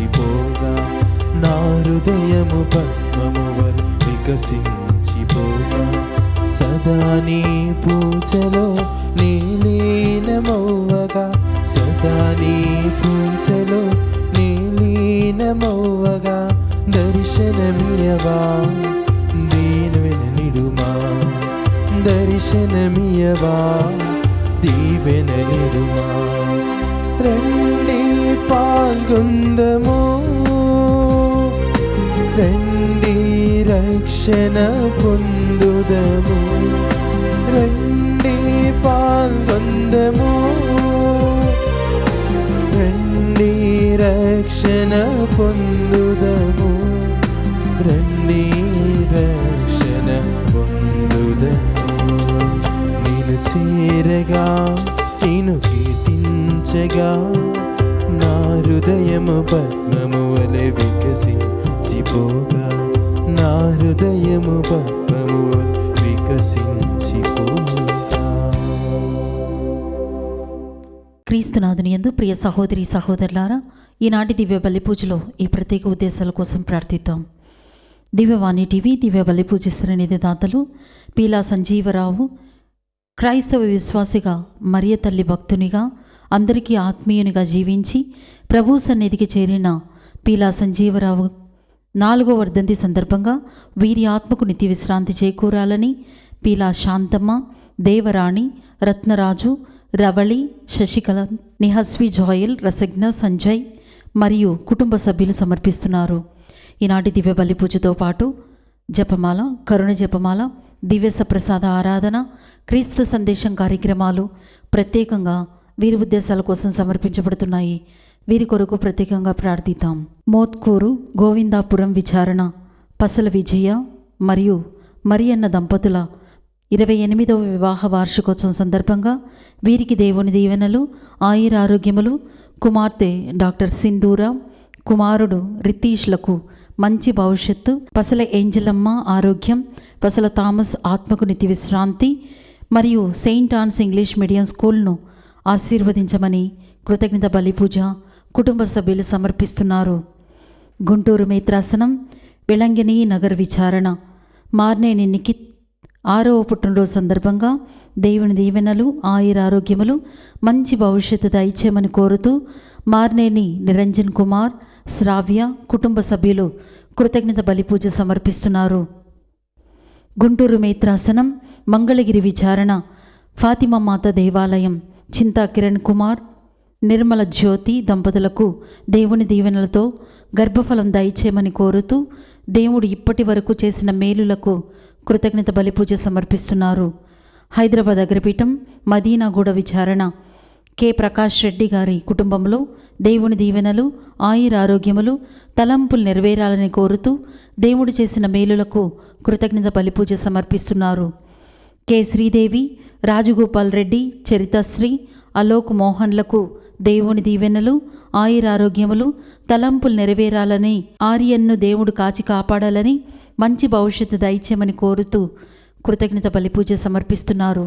వికసించిపోగా, నా హృదయము పద్మము వలె వికసించిపోగా, సదా నీ పూజలో నీ లీనమవ్వగా, సదా నీ పూజలో నీ లీనమవ్వగా, దర్శనమియవా దీవెననిడుమా, దర్శనమియవా దీవెననిడుమా. రండి పాల్గొందము, రండి రక్షణ పొందుదము, రండి పాల్గొందము, రండి రక్షణ పొందుదము, రండి రక్షణ పొందుదము. నేను చేరగా నేను కీర్తించగా, నా హృదయము పద్మము వలె వికసించిపోగా, నా హృదయము పద్మము వలె వికసించిపోగా. క్రీస్తునాథుని యందు ప్రియ సహోదరి సహోదరులారా, ఈనాటి దివ్య బలి పూజలో ఈ ప్రత్యేక ఉద్దేశాల కోసం ప్రార్థిద్దాం. దివ్యవాణి టీవీ దివ్య బలి పూజ శ్రేణిధి దాతలు పీలా సంజీవరావు, క్రైస్తవ విశ్వాసిగా మరియ తల్లి భక్తునిగా అందరికీ ఆత్మీయునిగా జీవించి ప్రభు సన్నిధికి చేరిన పీలా సంజీవరావు 4వ వర్ధంతి సందర్భంగా వీరి ఆత్మకు నిత్య విశ్రాంతి చేకూరాలని పీలా శాంతమ్మ, దేవరాణి, రత్నరాజు, రవళి, శశికళ, నిహస్వి, జోయల్, రసజ్ఞ, సంజయ్ మరియు కుటుంబ సభ్యులు సమర్పిస్తున్నారు. ఈనాటి దివ్య బలి పూజతో పాటు జపమాల, కరుణ జపమాల, దివ్య సప్రసాద ఆరాధన, క్రీస్తు సందేశం కార్యక్రమాలు ప్రత్యేకంగా వీరి ఉద్దేశాల కోసం సమర్పించబడుతున్నాయి. వీరి కొరకు ప్రత్యేకంగా ప్రార్థిద్దాం. మోత్కూరు గోవిందాపురం విచారణ పసల విజయ మరియు మరియన్న దంపతుల 28వ వివాహ వార్షికోత్సవం సందర్భంగా వీరికి దేవుని దీవెనలు, ఆయురారోగ్యములు, కుమార్తె డాక్టర్ సింధూర, కుమారుడు రితీష్లకు మంచి భవిష్యత్తు, పసల ఏంజలమ్మ ఆరోగ్యం, పసల థామస్ ఆత్మకు నిత్య విశ్రాంతి మరియు సెయింట్ ఆన్స్ ఇంగ్లీష్ మీడియం స్కూల్ను ఆశీర్వదించమని కృతజ్ఞత బలి పూజ కుటుంబ సభ్యులు సమర్పిస్తున్నారు. గుంటూరు మేత్రాసనం విళంగిని నగర్ విచారణ మార్నేని నిఖిత్ 6వ పుట్టినరోజు సందర్భంగా దేవుని దీవెనలు, ఆయురారోగ్యములు, మంచి భవిష్యత్తు దయచేయమని కోరుతూ మార్నేని నిరంజన్ కుమార్, శ్రావ్య కుటుంబ సభ్యులు కృతజ్ఞత బలి పూజ సమర్పిస్తున్నారు. గుంటూరు మేత్రాసనం మంగళగిరి విచారణ ఫాతిమా మాత దేవాలయం చింతా కిరణ్ కుమార్, నిర్మల జ్యోతి దంపతులకు దేవుని దీవెనలతో గర్భఫలం దయచేయమని కోరుతూ దేవుడు ఇప్పటి వరకు చేసిన మేలులకు కృతజ్ఞత బలి పూజ సమర్పిస్తున్నారు. హైదరాబాద్ అగ్రపీఠం మదీనాగూడ విచారణ కె ప్రకాష్ రెడ్డి గారి కుటుంబంలో దేవుని దీవెనలు, ఆయురారోగ్యములు, తలంపులు నెరవేరాలని కోరుతూ దేవుడు చేసిన మేలులకు కృతజ్ఞత బలి పూజ సమర్పిస్తున్నారు. కె శ్రీదేవి, రాజగోపాల్ రెడ్డి, చరితశ్రీ, అలోక్ మోహన్లకు దేవుని దీవెనలు, ఆయురారోగ్యములు, తలంపులు నెరవేరాలని, ఆర్యన్ను దేవుడు కాచి కాపాడాలని, మంచి భవిష్యత్తు దయచేయమని కోరుతూ కృతజ్ఞత బలి పూజ సమర్పిస్తున్నారు.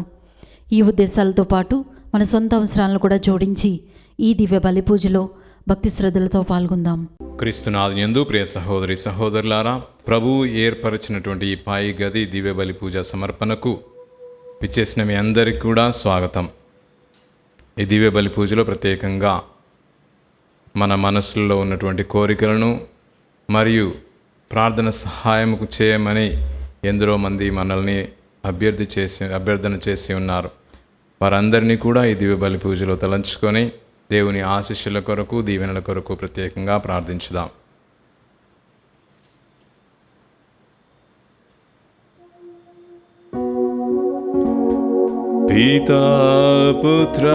ఈ ఉద్దేశాలతో పాటు మన సొంత అవసరాలను కూడా జోడించి ఈ దివ్య బలి పూజలో భక్తి శ్రద్ధలతో పాల్గొందాం. క్రీస్తునాథుని యందు ప్రియ సహోదరి సహోదరులారా, ప్రభువు ఏర్పరిచినటువంటి ఈ పాయి గది దివ్య బలి పూజ సమర్పణకు విచ్చేసిన మీ అందరికీ కూడా స్వాగతం. ఈ దివ్య బలి పూజలో ప్రత్యేకంగా మన మనసుల్లో ఉన్నటువంటి కోరికలను మరియు ప్రార్థన సహాయముకు చేయమని ఎందరో మంది మనల్ని అభ్యర్థన చేసి ఉన్నారు. వారందరినీ కూడా ఈ దివ్య బలి పూజలో తలంచుకొని దేవుని ఆశీస్సుల కొరకు, దీవెనల కొరకు ప్రత్యేకంగా ప్రార్థించుదాం. పితా పుత్ర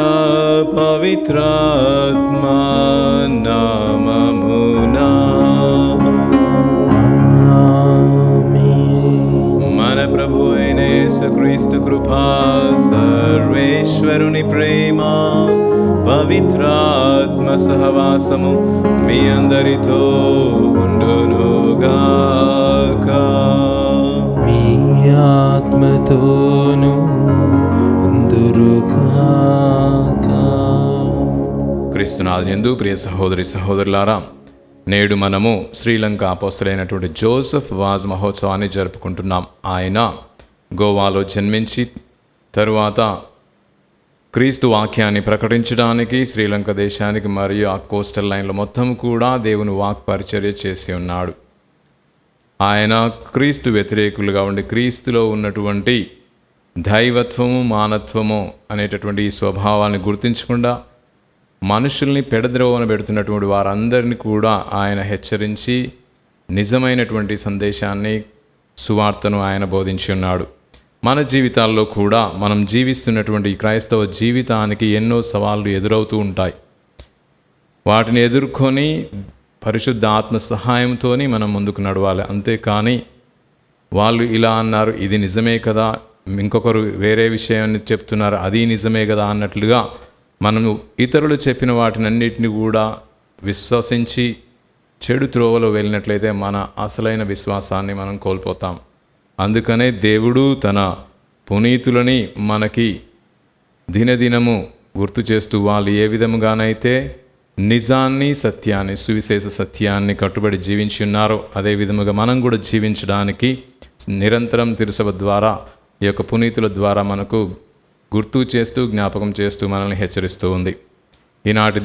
పవిత్రాత్మా నామమునా మన ప్రభు అయిన యేసుక్రీస్తు కృపా, సర్వేశ్వరుని ప్రేమ, పవిత్రాత్మ సహవాసము మీ అందరితో ఉండునుగాక. మీ ఆత్మతోను ఉందురుగాక. క్రీస్తునాథుని యందు ప్రియ సహోదరి సహోదరులారా, నేడు మనము శ్రీలంక అపోస్తలుడైనటువంటి జోసెఫ్ వాజ్ మహోత్సవాన్ని జరుపుకుంటున్నాం. ఆయన గోవాలో జన్మించి తరువాత క్రీస్తు వాక్యాన్ని ప్రకటించడానికి శ్రీలంక దేశానికి మరియు ఆ కోస్టల్ లైన్లో మొత్తం కూడా దేవుని వాక్ పరిచర్య చేసి ఉన్నాడు. ఆయన క్రీస్తు వ్యతిరేకులుగా ఉండి క్రీస్తులో ఉన్నటువంటి దైవత్వము మానత్వము అనేటటువంటి ఈ స్వభావాన్ని గుర్తించకుండా మనుషుల్ని పెడద్రోవన పెడుతున్నటువంటి వారందరినీ కూడా ఆయన హెచ్చరించి నిజమైనటువంటి సందేశాన్ని సువార్తను ఆయన బోధించి ఉన్నాడు. మన జీవితాల్లో కూడా మనం జీవిస్తున్నటువంటి క్రైస్తవ జీవితానికి ఎన్నో సవాళ్లు ఎదురవుతూ ఉంటాయి. వాటిని ఎదుర్కొని పరిశుద్ధ ఆత్మ సహాయంతో మనం ముందుకు నడవాలి. అంతేకాని వాళ్ళు ఇలా అన్నారు, ఇది నిజమే కదా, ఇంకొకరు వేరే విషయాన్ని చెప్తున్నారు, అది నిజమే కదా అన్నట్లుగా మనము ఇతరులు చెప్పిన వాటినన్నిటిని కూడా విశ్వసించి చెడు త్రోవలో వెళ్ళినట్లయితే మన అసలైన విశ్వాసాన్ని మనం కోల్పోతాం. అందుకనే దేవుడు తన పునీతులని మనకి దినదినము గుర్తు చేస్తూ వాళ్ళు ఏ విధముగానైతే నిజాన్ని సత్యాన్ని సువిశేష సత్యాన్ని కట్టుబడి జీవించి ఉన్నారో అదే విధముగా మనం కూడా జీవించడానికి నిరంతరం తిరుసభ ద్వారా ఈ యొక్క పునీతుల ద్వారా మనకు గుర్తు చేస్తూ జ్ఞాపకం చేస్తూ మనల్ని హెచ్చరిస్తూ ఉంది. ఈనాటి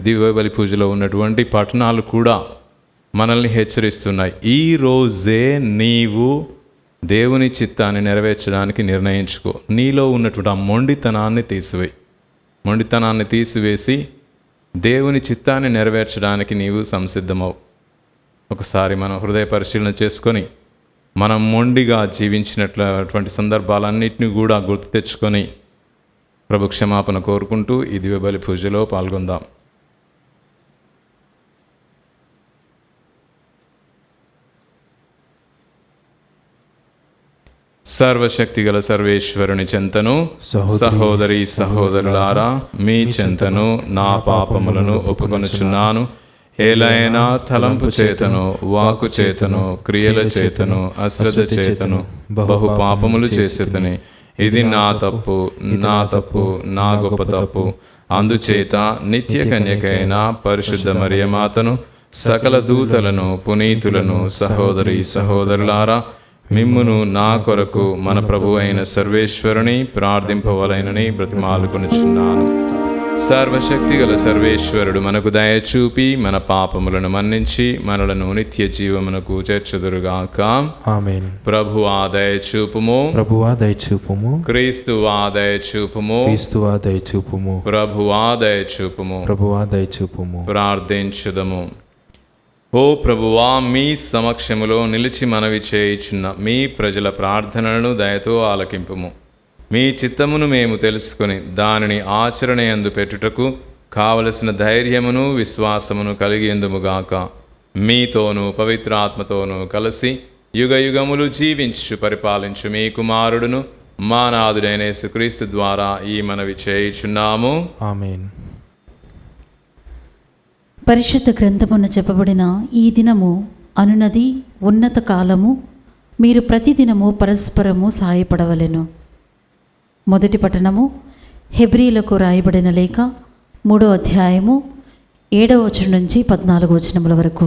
దివ్యబలి పూజలో ఉన్నటువంటి పట్టణాలు కూడా మనల్ని హెచ్చరిస్తున్నాయి. ఈ రోజే నీవు దేవుని చిత్తాన్ని నెరవేర్చడానికి నిర్ణయించుకో. నీలో ఉన్నటువంటి ఆ మొండితనాన్ని తీసివేసి దేవుని చిత్తాన్ని నెరవేర్చడానికి నీవు సంసిద్ధమవు. ఒకసారి మనం హృదయ పరిశీలన చేసుకొని మనం మొండిగా జీవించినటువంటి సందర్భాలన్నింటినీ కూడా గుర్తు తెచ్చుకొని ప్రభు క్షమాపణ కోరుకుంటూ ఈ దివ్యబలి పూజలో పాల్గొందాం. సర్వశక్తిగల సర్వేశ్వరుని చెంతను సహోదరి సహోదరులారా మీ చెంతను నా పాపములను ఒప్పుకొనుచున్నాను. ఏలైనా తలంపు చేతను వాక్కు చేతను క్రియల చేతను అశ్రద్ధ చేతను బహు పాపములు చేసేతని. ఇది నా తప్పు నా గొప్ప తప్పు. అందుచేత నిత్య కన్యకైన పరిశుద్ధ మరియమాతను సకల దూతలను పునీతులను సహోదరి సహోదరులారా మిమ్మును నా కొరకు మన ప్రభు అయిన సర్వేశ్వరుని ప్రార్థింపవలెనని బ్రతిమాలుకొనుచున్నాను. సర్వశక్తిగల సర్వేశ్వరుడు మనకు దయచూపి మన పాపములను మన్నించి మనలను నిత్య జీవమునకు చేర్చుదురుగాక. ఆమేన్. ప్రభువా దయచూపుము, ప్రభువా దయచూపుము. క్రీస్తువా దయచూపుము, క్రీస్తువా దయచూపుము. ప్రభువా దయచూపుము, ప్రభువా దయచూపుము. ప్రార్థించుదము. ఓ ప్రభువా, మీ సమక్షములో నిలిచి మనవి చేయుచున్న మీ ప్రజల ప్రార్థనలను దయతో ఆలకింపుము. మీ చిత్తమును మేము తెలుసుకొని దానిని ఆచరణయందు పెట్టుటకు కావలసిన ధైర్యమును విశ్వాసమును కలిగేందుముగాక. మీతోనూ పవిత్రాత్మతోనూ కలిసి యుగయుగములు జీవించు పరిపాలించు మీ కుమారుడును మా నాథుడైన యేసుక్రీస్తు ద్వారా ఈ మనవి చేయుచున్నాము. ఆమేన్. పరిశుద్ధ గ్రంథమున చెప్పబడిన ఈ దినము అనునది ఉన్నత కాలము. మీరు ప్రతిదినము పరస్పరము సాయపడవలెను. మొదటి పట్టణము హెబ్రీలకు రాయబడిన లేఖ 3వ అధ్యాయము 7వ వచనం నుంచి 14వ వచనముల వరకు.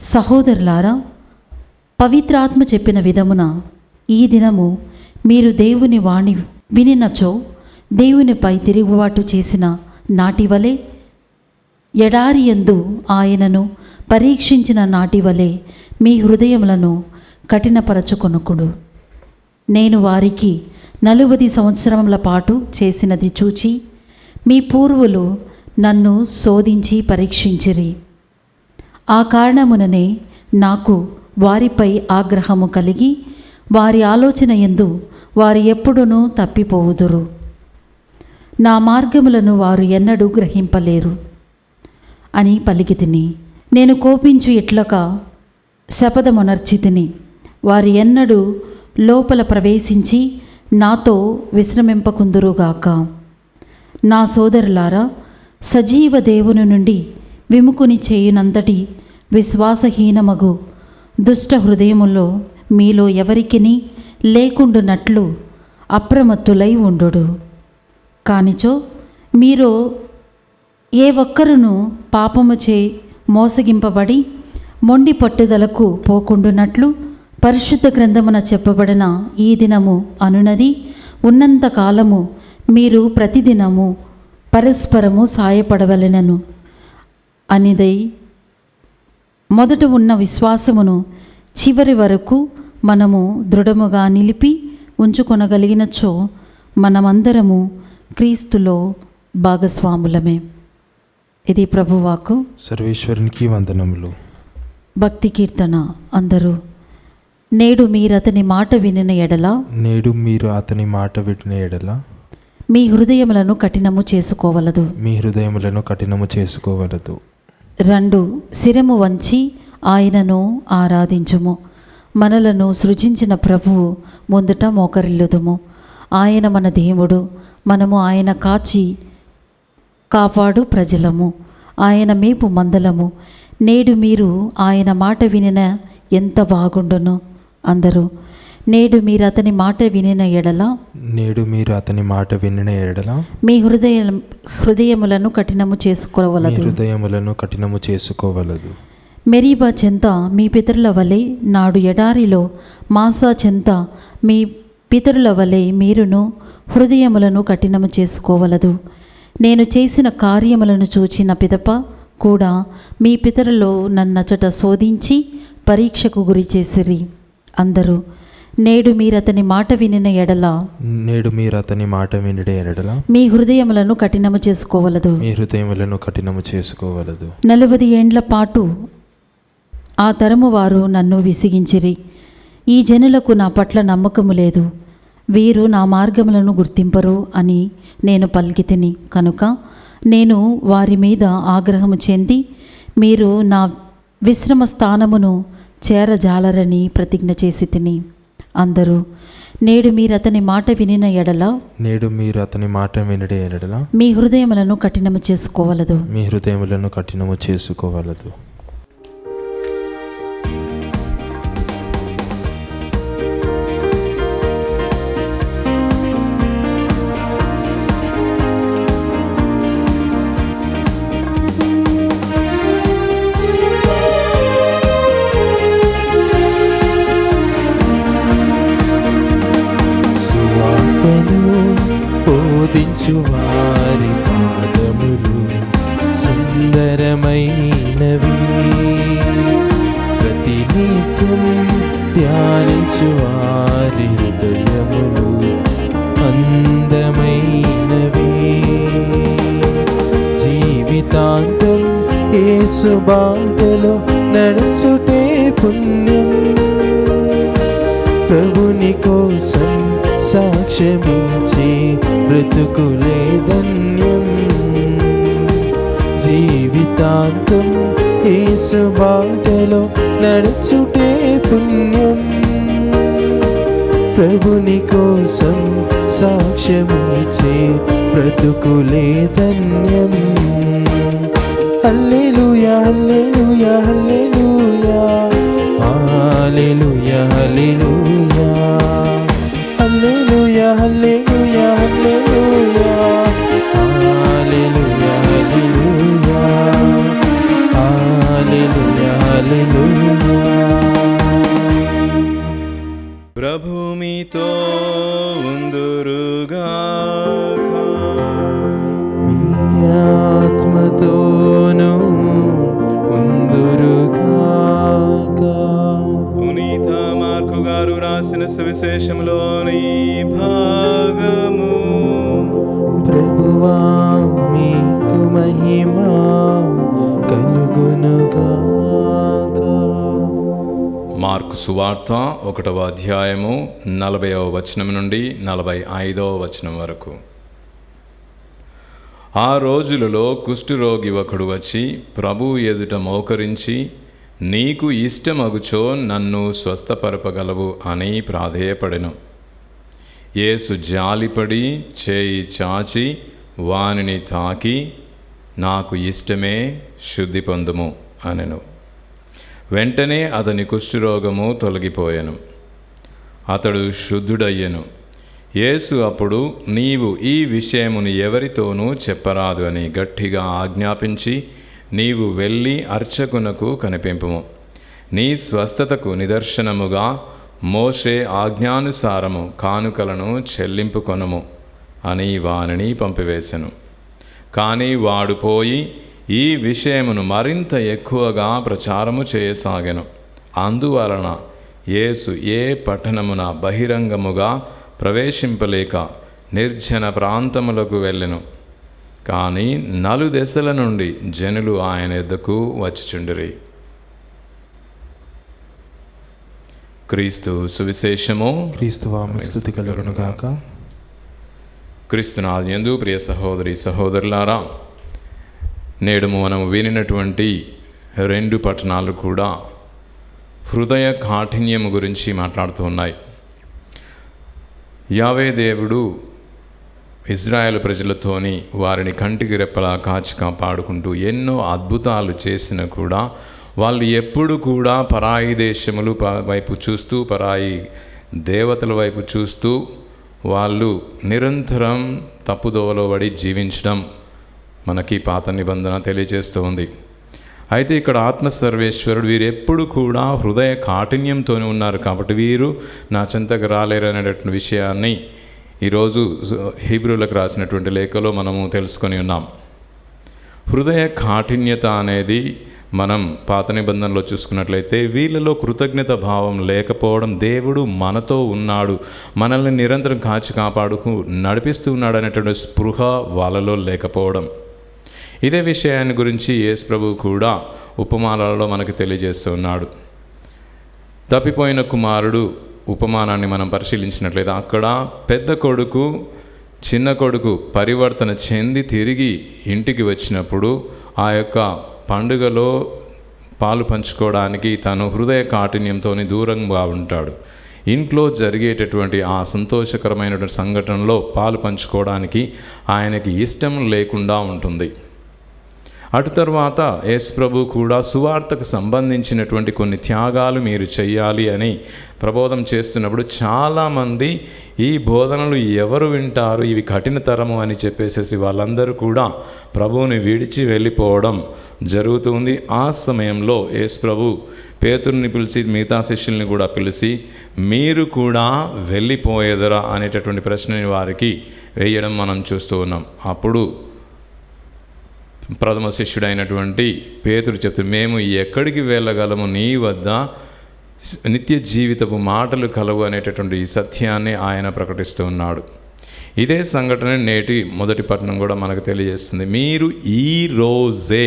సహోదరులారా, పవిత్రాత్మ చెప్పిన విధమున ఈ దినము మీరు దేవుని వాణి వినినచో దేవునిపై తిరుగుబాటు చేసిన నాటివలే, ఎడారియందు ఆయనను పరీక్షించిన నాటివలే మీ హృదయములను కఠినపరచుకొనుకుడు. నేను వారికి 40 సంవత్సరముల పాటు చేసినది చూచి మీ పూర్వులు నన్ను శోధించి పరీక్షించిరి. ఆ కారణముననే నాకు వారిపై ఆగ్రహము కలిగి వారి ఆలోచన యందు వారు ఎప్పుడునూ తప్పిపోవుదురు. నా మార్గములను వారు ఎన్నడూ గ్రహింపలేరు అని పలికితిని. నేను కోపించు ఇట్లక శపథమునర్చితిని. వారు ఎన్నడూ లోపల ప్రవేశించి నాతో విశ్రమింపకుందురుగాక. నా సోదరులారా, సజీవ దేవుని నుండి విముకుని చేయునంతటి విశ్వాసహీనమగు దుష్ట హృదయములో మీలో ఎవరికిని లేకుండునట్లు అప్రమత్తులై ఉండుడు. కానిచో మీరు ఏ ఒక్కరును పాపము చే మోసగింపబడి మొండి పట్టుదలకు పోకుండునట్లు పరిశుద్ధ గ్రంథమున చెప్పబడిన ఈ దినము అనునది ఉన్నంత కాలము మీరు ప్రతిదినము పరస్పరము సాయపడవలెనను అనిదై మొదట ఉన్న విశ్వాసమును చివరి వరకు మనము దృఢముగా నిలిపి ఉంచుకొనగలిగినచో మనమందరము క్రీస్తులో భాగస్వాములమే. ఇది ప్రభువాకు. సర్వేశ్వరునికి వందనములు. భక్తి కీర్తన. అందరూ నేడు మీరతని మాట వినిన ఎడల, నేడు మీరు అతని మాట వినిన ఎడల మీ హృదయములను కఠినము చేసుకోవలదు. మీ హృదయములను కఠినము చేసుకోవలదు. 2 శిరము వంచి ఆయనను ఆరాధించుము. మనలను సృజించిన ప్రభువు ముందుట మోకరిల్లుదుము. ఆయన మన దేవుడు, మనము ఆయన కాపాడు ప్రజలము, ఆయన మేపు మందలము. నేడు మీరు ఆయన మాట వినిన ఎంత బాగుండును. అందరూ నేడు మీరు అతని మాట వినిన ఎడల, నేడు మీరు అతని మాట వినిన ఎడల మీ హృదయములను కఠినము చేసుకోవలదు. హృదయములను కఠినము చేసుకోవలదు. మెరీబా చెంత మీ పితరుల వలె, నాడు ఎడారిలో మాసా చెంత మీ పితరుల వలె మీరును హృదయములను కఠినము చేసుకోవలదు. నేను చేసిన కార్యములను చూచిన పిదప కూడా మీ పితరులో నన్నచట శోధించి పరీక్షకు గురి చేసిరి. అందరూ నేడు మీరు అతని మాట వినిన ఎడల, నేడు మీరు అతని మాట వినిన ఎడల మీ హృదయములను కఠినము చేసుకోవలదు. మీ హృదయములను కఠినము చేసుకోవలదు. 40 ఏండ్ల పాటు ఆ తరము వారు నన్ను విసిగించిరి. ఈ జనులకు నా పట్ల నమ్మకము లేదు, వీరు నా మార్గములను గుర్తింపరు అని నేను పలికితిని. కనుక నేను వారి మీద ఆగ్రహము చెంది మీరు నా విశ్రమ స్థానమును చేరజాలరని ప్రతిజ్ఞ చేసి తిని. అందరూ నేడు మీరు అతని మాట వినిన ఎడల, నేడు మీరు అతని మాట వినిన ఎడల మీ హృదయములను కఠినము చేసుకోవలదు. మీ హృదయములను కఠినము చేసుకోవలదు. బోధించు వారి పాదములు సుందరమైనవి, ప్రతినిత్యం ధ్యానించు వారి హృదయములు అందమైనవి. జీవితాంతం యేసు బాటలో నడుచుటే పుణ్యం, ప్రభుని కోసం సాక్ష్యమిచ్చి బ్రతుకులే ధన్యం. జీవితాంతం యేసు బాటలో నడుచుటే పుణ్యం, ప్రభుని కోసం సాక్ష్యమిచ్చి బ్రతుకులే ధన్యం. హల్లెలూయా హల్లెలూయా హల్లెలూయా హల్లెలూయా హల్లెలూయా హల్లెలూయా హల్లెలూయా హల్లెలూయా హల్లెలూయా హల్లెలూయా హల్లెలూయా. ప్రభు మీతో ఉందురుగాక, మీ ఆత్మతోనూ ఉందురుగాక. పునీత మార్కు గారు రాసిన సువిశేషంలోని భాగము. ప్రభువా మీకు మహిమ కలుగునుగాక. మార్కు సువార్త 1వ అధ్యాయము 40వ వచనం నుండి 45వ వచనం వరకు. ఆ రోజులలో కుష్ఠరోగి ఒకడు వచ్చి ప్రభువు ఎదుట మోకరించి, నీకు ఇష్టమగుచో నన్ను స్వస్థపరపగలవు అని ప్రాధేయపడెను. యేసు జాలిపడి చేయి చాచి వానిని తాకి, నాకు ఇష్టమే, శుద్ధి పొందుము అనెను. వెంటనే అతని కుష్ఠరోగము తొలగిపోయెను, అతడు శుద్ధుడయ్యెను. యేసు అప్పుడు, నీవు ఈ విషయమును ఎవరితోనూ చెప్పరాదు అని గట్టిగా ఆజ్ఞాపించి నీవు వెళ్ళి అర్చకునకు కనిపింపుము. నీ స్వస్థతకు నిదర్శనముగా మోషే ఆజ్ఞానుసారము కానుకలను చెల్లింపుకొనుము అని వానిని పంపివేశెను. కానీ వాడు పోయి ఈ విషయమును మరింత ఎక్కువగా ప్రచారము చేయసాగెను. అందువలన యేసు ఏ పట్టణమున బహిరంగముగా ప్రవేశింపలేక నిర్జన ప్రాంతములకు వెళ్ళెను. కానీ నలుదెసల నుండి జనులు ఆయన యొద్దకు వచ్చుచుండిరి. క్రీస్తు సువిశేషము. క్రీస్తువా మీకు స్తుతి కలుగును గాక. క్రీస్తునాథుని యందు ప్రియ సహోదరి సహోదరులారా, నేడు మనము వినినటువంటి 2 పట్టణాలు కూడా హృదయ కాఠిన్యము గురించి మాట్లాడుతూ ఉన్నాయి. యావే దేవుడు ఇజ్రాయేల్ ప్రజలతోని వారిని కంటికి రెప్పలా కాచి కాపాడుకుంటూ ఎన్నో అద్భుతాలు చేసినా కూడా వాళ్ళు ఎప్పుడు కూడా పరాయి దేశములు వైపు చూస్తూ, పరాయి దేవతల వైపు చూస్తూ వాళ్ళు నిరంతరం తప్పుదోవలో పడి జీవించడం మనకి పాత నిబంధన తెలియజేస్తూ ఉంది. అయితే ఇక్కడ ఆత్మసర్వేశ్వరుడు వీరు ఎప్పుడు కూడా హృదయ కాఠిన్యంతోనే ఉన్నారు కాబట్టి వీరు నా చెంతకు రాలేరు అనేటువంటి విషయాన్ని ఈరోజు హీబ్రూలకు రాసినటువంటి లేఖలో మనము తెలుసుకొని ఉన్నాం. హృదయ కాఠిన్యత అనేది మనం పాత నిబంధనలో చూసుకున్నట్లయితే వీళ్ళలో కృతజ్ఞత భావం లేకపోవడం, దేవుడు మనతో ఉన్నాడు, మనల్ని నిరంతరం కాచి కాపాడుకు నడిపిస్తూ ఉన్నాడు అనేటువంటి స్పృహ వాళ్ళలో లేకపోవడం. ఇదే విషయాన్ని గురించి యేసు ప్రభువు కూడా ఉపమానాలలో మనకు తెలియజేస్తూ ఉన్నాడు. తప్పిపోయిన కుమారుడు ఉపమానాన్ని మనం పరిశీలించినట్లయితే అక్కడ పెద్ద కొడుకు చిన్న కొడుకు పరివర్తన చెంది తిరిగి ఇంటికి వచ్చినప్పుడు ఆ యొక్క పండుగలో పాలు పంచుకోవడానికి తను హృదయ కాఠిన్యంతో దూరంగా ఉంటాడు. ఇంట్లో జరిగేటటువంటి ఆ సంతోషకరమైనటువంటి సంఘటనలో పాలు పంచుకోవడానికి ఆయనకి ఇష్టం లేకుండా ఉంటుంది. అటు తర్వాత యేసు ప్రభు కూడా సువార్తకు సంబంధించినటువంటి కొన్ని త్యాగాలు మీరు చెయ్యాలి అని ప్రబోధం చేస్తున్నప్పుడు చాలామంది ఈ బోధనలు ఎవరు వింటారు, ఇవి కఠినతరము అని చెప్పేసేసి వాళ్ళందరూ కూడా ప్రభువుని విడిచి వెళ్ళిపోవడం జరుగుతుంది. ఆ సమయంలో యేసు ప్రభు పేతురుని పిలిచి మిగతా శిష్యుల్ని కూడా పిలిచి మీరు కూడా వెళ్ళిపోయేదరా అనేటటువంటి ప్రశ్నని వారికి వేయడం మనం చూస్తూ ఉన్నాం. అప్పుడు ప్రథమ శిష్యుడైనటువంటి పేతురు చెప్తే మేము ఎక్కడికి వెళ్ళగలము, నీ వద్ద నిత్య జీవితపు మాటలు కలవు అనేటటువంటి సత్యాన్ని ఆయన ప్రకటిస్తూ ఉన్నాడు. ఇదే సంఘటన నేటి మొదటి పట్టణం కూడా మనకు తెలియజేస్తుంది. మీరు ఈ రోజే,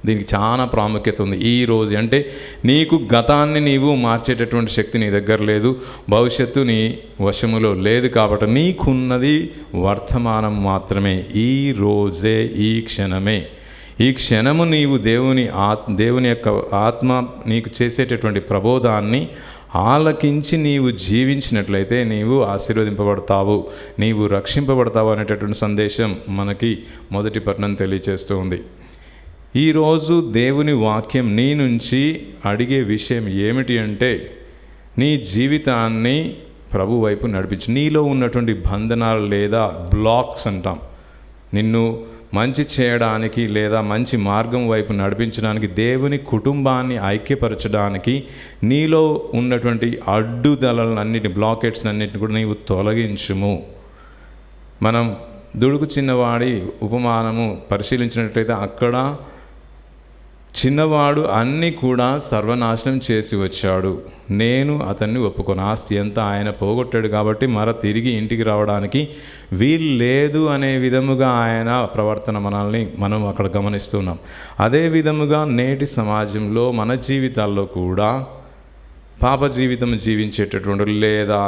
దీనికి చాలా ప్రాముఖ్యత ఉంది. ఈ రోజు అంటే నీకు గతాన్ని నీవు మార్చేటటువంటి శక్తి నీ దగ్గర లేదు, భవిష్యత్తు నీ వశములో లేదు కాబట్టి నీకున్నది వర్తమానం మాత్రమే. ఈ రోజే, ఈ క్షణమే. ఈ క్షణము నీవు దేవుని యొక్క ఆత్మ నీకు చేసేటటువంటి ప్రబోధాన్ని ఆలకించి నీవు జీవించినట్లయితే నీవు ఆశీర్వదింపబడతావు, నీవు రక్షింపబడతావు అనేటటువంటి సందేశం మనకి మొదటి పట్టణం తెలియజేస్తూ ఉంది. ఈరోజు దేవుని వాక్యం నీ నుంచి అడిగే విషయం ఏమిటి అంటే నీ జీవితాన్ని ప్రభు వైపు నడిపించు. నీలో ఉన్నటువంటి బంధనాలు లేదా బ్లాక్స్ అంటాం, నిన్ను మంచి చేయడానికి లేదా మంచి మార్గం వైపు నడిపించడానికి, దేవుని కుటుంబాన్ని ఐక్యపరచడానికి నీలో ఉన్నటువంటి అడ్డుదలలన్నిటి, బ్లాకెట్స్ అన్నిటిని కూడా నీవు తొలగించుము. మనం దుడుకు చిన్నవాడి ఉపమానము పరిశీలించినట్లయితే అక్కడ చిన్నవాడు అన్నీ కూడా సర్వనాశనం చేసి వచ్చాడు, నేను అతన్ని ఒప్పుకొని ఆస్తి అంతా ఆయన పోగొట్టాడు కాబట్టి తిరిగి ఇంటికి రావడానికి వీలు లేదు అనే విధముగా ఆయన ప్రవర్తన మనం అక్కడ గమనిస్తున్నాం. అదే విధముగా నేటి సమాజంలో మన జీవితాల్లో కూడా పాప జీవితం జీవించేటటువంటి లేదా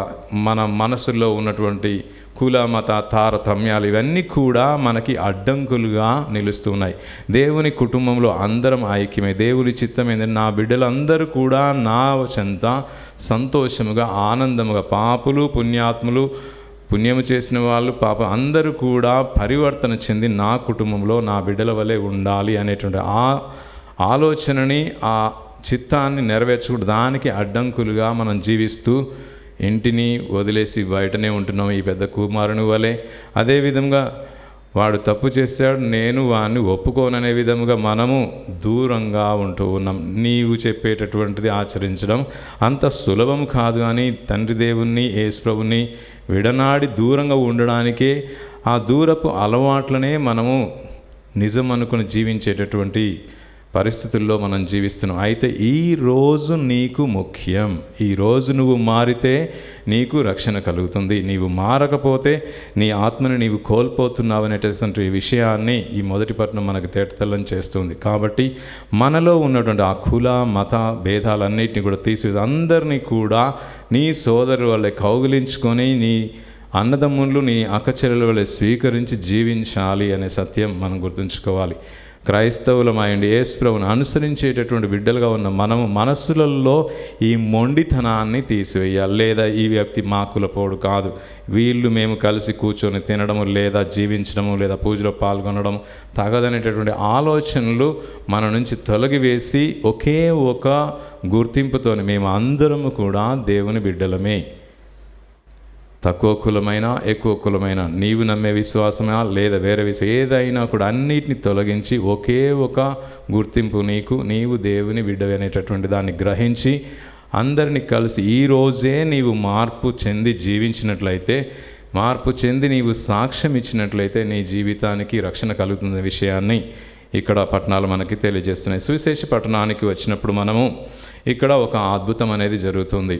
మన మనసులో ఉన్నటువంటి కుల మత తారతమ్యాలు ఇవన్నీ కూడా మనకి అడ్డంకులుగా నిలుస్తున్నాయి. దేవుని కుటుంబంలో అందరం ఐక్యమే. దేవుని చిత్తం ఏంటంటే నా బిడ్డలందరూ కూడా నా చెంత సంతోషముగా ఆనందముగా, పాపులు పుణ్యాత్ములు, పుణ్యము చేసిన వాళ్ళు పాప అందరూ కూడా పరివర్తన చెంది నా కుటుంబంలో నా బిడ్డల వలె ఉండాలి అనేటువంటి ఆ ఆలోచనని, ఆ చిత్తాన్ని నెరవేర్చకూడదు. దానికి అడ్డంకులుగా మనం జీవిస్తూ ఇంటిని వదిలేసి బయటనే ఉంటున్నాం ఈ పెద్ద కుమారుని వలె. అదేవిధంగా వాడు తప్పు చేశాడు, నేను వాడిని ఒప్పుకోననే విధముగా మనము దూరంగా ఉంటూ ఉన్నాం. నీవు చెప్పేటటువంటిది ఆచరించడం అంత సులభం కాదు అని తండ్రి దేవుణ్ణి, యేసు ప్రభుని విడనాడి దూరంగా ఉండడానికే ఆ దూరపు అలవాట్లనే మనము నిజం అనుకుని జీవించేటటువంటి పరిస్థితుల్లో మనం జీవిస్తున్నాం. అయితే ఈరోజు నీకు ముఖ్యం. ఈరోజు నువ్వు మారితే నీకు రక్షణ కలుగుతుంది. నీవు మారకపోతే నీ ఆత్మని నీవు కోల్పోతున్నావు అనేటటువంటి విషయాన్ని ఈ మొదటి పట్టణం మనకు తేటతెల్లం చేస్తుంది. కాబట్టి మనలో ఉన్నటువంటి ఆ కుల మత భేదాలన్నింటినీ కూడా తీసివేసి అందరినీ కూడా నీ సోదరు వాళ్ళే కౌగిలించుకొని నీ అన్నదమ్ములు నీ అక్కచెల్లెల వలె స్వీకరించి జీవించాలి అనే సత్యం మనం గుర్తుంచుకోవాలి. క్రైస్తవులమైండి యేసు ప్రభువును అనుసరించేటటువంటి బిడ్డలుగా ఉన్న మనము మనస్సులలో ఈ మొండితనాన్ని తీసివేయాలి. లేదా ఈ వ్యక్తి మా కులపోడు కాదు, వీళ్ళు మేము కలిసి కూర్చొని తినడము లేదా జీవించడము లేదా పూజలో పాల్గొనడం తగదనేటటువంటి ఆలోచనలు మన నుంచి తొలగివేసి ఒకే ఒక గుర్తింపుతోని మేము అందరము కూడా దేవుని బిడ్డలమే. తక్కువ కులమైన ఎక్కువ కులమైన, నీవు నమ్మే విశ్వాసమా లేదా వేరే విశ్వాసం, ఏదైనా కూడా అన్నిటిని తొలగించి ఒకే ఒక గుర్తింపు నీవు దేవుని బిడ్డవి అనేటటువంటి దాన్ని గ్రహించి అందరినీ కలిసి ఈరోజే నీవు మార్పు చెంది జీవించినట్లయితే, మార్పు చెంది నీవు సాక్ష్యం ఇచ్చినట్లయితే నీ జీవితానికి రక్షణ కలుగుతున్న విషయాన్ని ఇక్కడ పట్టణాలు మనకి తెలియజేస్తున్నాయి. సువిశేష పట్టణానికి వచ్చినప్పుడు మనము ఇక్కడ ఒక అద్భుతం అనేది జరుగుతుంది.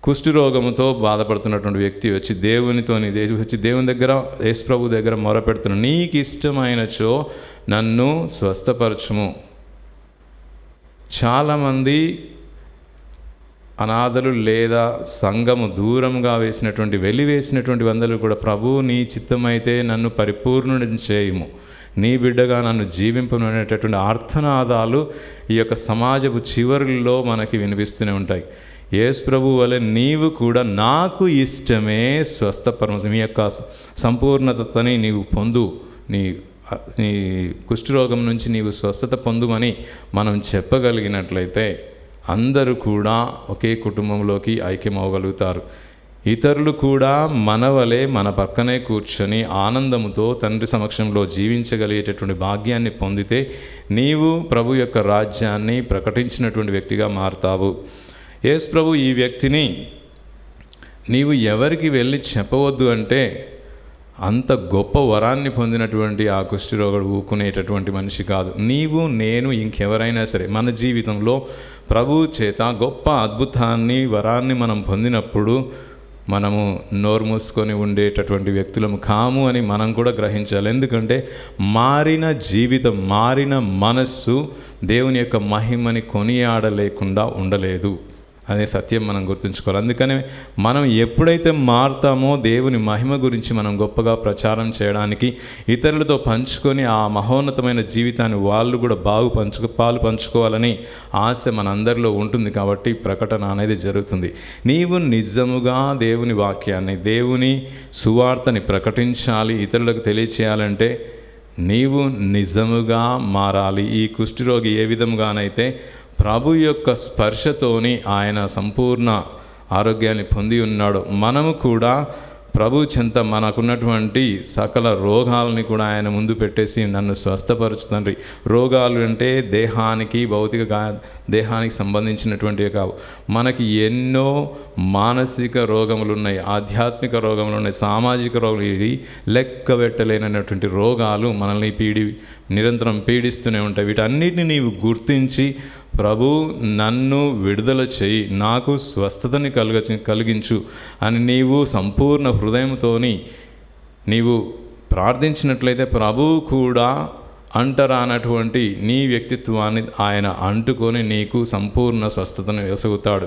కుష్ఠరోగముతో బాధపడుతున్నటువంటి వ్యక్తి వచ్చి దేవుని దగ్గర యేసు ప్రభు దగ్గర మొరపెడుతున్న, నీకు ఇష్టమైనచో నన్ను స్వస్థపరచుము. చాలామంది అనాథలు లేదా సంఘము దూరంగా వెలివేసినటువంటి వందలు కూడా, ప్రభు నీ చిత్తమైతే నన్ను పరిపూర్ణుడిని చేయుము, నీ బిడ్డగా నన్ను జీవింపను అనేటటువంటి ఆర్తనాదాలు ఈ యొక్క సమాజపు చివరిలో మనకి వినిపిస్తూనే ఉంటాయి. యేసు ప్రభు వలె నీవు కూడా నాకు ఇష్టమే స్వస్థపరచు, మీ యొక్క సంపూర్ణతని నీవు పొందు, నీ కుష్ఠరోగం నుంచి నీవు స్వస్థత పొందుమని మనం చెప్పగలిగినట్లయితే అందరూ కూడా ఒకే కుటుంబంలోకి ఐక్యమవగలుగుతారు. ఇతరులు కూడా మన వలె మన పక్కనే కూర్చొని ఆనందముతో తండ్రి సమక్షంలో జీవించగలిగేటటువంటి భాగ్యాన్ని పొందితే నీవు ప్రభు యొక్క రాజ్యాన్ని ప్రకటించినటువంటి వ్యక్తిగా మారుతావు. యేసు ప్రభు ఈ వ్యక్తిని నీవు ఎవరికి వెళ్ళి చెప్పవద్దు అంటే, అంత గొప్ప వరాన్ని పొందినటువంటి ఆ కుష్ఠరోగుడు ఊకునేటటువంటి మనిషి కాదు. నీవు నేను ఇంకెవరైనా సరే మన జీవితంలో ప్రభువు చేత గొప్ప అద్భుతాన్ని వరాన్ని మనం పొందినప్పుడు మనము నోరు మూసుకొని ఉండేటటువంటి వ్యక్తులము కాము అని మనం కూడా గ్రహించాలి. ఎందుకంటే మారిన జీవితం, మారిన మనస్సు దేవుని యొక్క మహిమని కొనియాడలేకుండా ఉండలేదు అనే సత్యం మనం గుర్తుంచుకోవాలి. అందుకనే మనం ఎప్పుడైతే మారుతామో దేవుని మహిమ గురించి మనం గొప్పగా ప్రచారం చేయడానికి, ఇతరులతో పంచుకొని ఆ మహోన్నతమైన జీవితాన్ని వాళ్ళు కూడా పాలు పంచుకోవాలని ఆశ మనందరిలో ఉంటుంది. కాబట్టి ప్రకటన అనేది జరుగుతుంది. నీవు నిజముగా దేవుని వాక్యాన్ని, దేవుని సువార్తని ప్రకటించాలి, ఇతరులకు తెలియచేయాలంటే నీవు నిజముగా మారాలి. ఈ కుష్ఠరోగి ఏ విధముగానైతే ప్రభు యొక్క స్పర్శతోని ఆయన సంపూర్ణ ఆరోగ్యాన్ని పొంది ఉన్నాడు, మనము కూడా ప్రభు చెంత మనకున్నటువంటి సకల రోగాలని కూడా ఆయన ముందు పెట్టేసి నన్ను స్వస్థపరచు తండ్రి. రోగాలు అంటే దేహానికి, దేహానికి సంబంధించినటువంటివి కావు. మనకి ఎన్నో మానసిక రోగములు ఉన్నాయి, ఆధ్యాత్మిక రోగములు ఉన్నాయి, సామాజిక రోగాలు, ఇవి లెక్క పెట్టలేనటువంటి రోగాలు మనల్ని నిరంతరం పీడిస్తూనే ఉంటాయి. వీటన్నిటిని నీవు గుర్తించి, ప్రభు నన్ను విడుదల చేయి, నాకు స్వస్థతని కలిగించు అని నీవు సంపూర్ణ హృదయంతోని నీవు ప్రార్థించినట్లయితే ప్రభువు కూడా అంటరానటువంటి నీ వ్యక్తిత్వాన్ని ఆయన అంటుకొని నీకు సంపూర్ణ స్వస్థతను ఎసగుతాడు.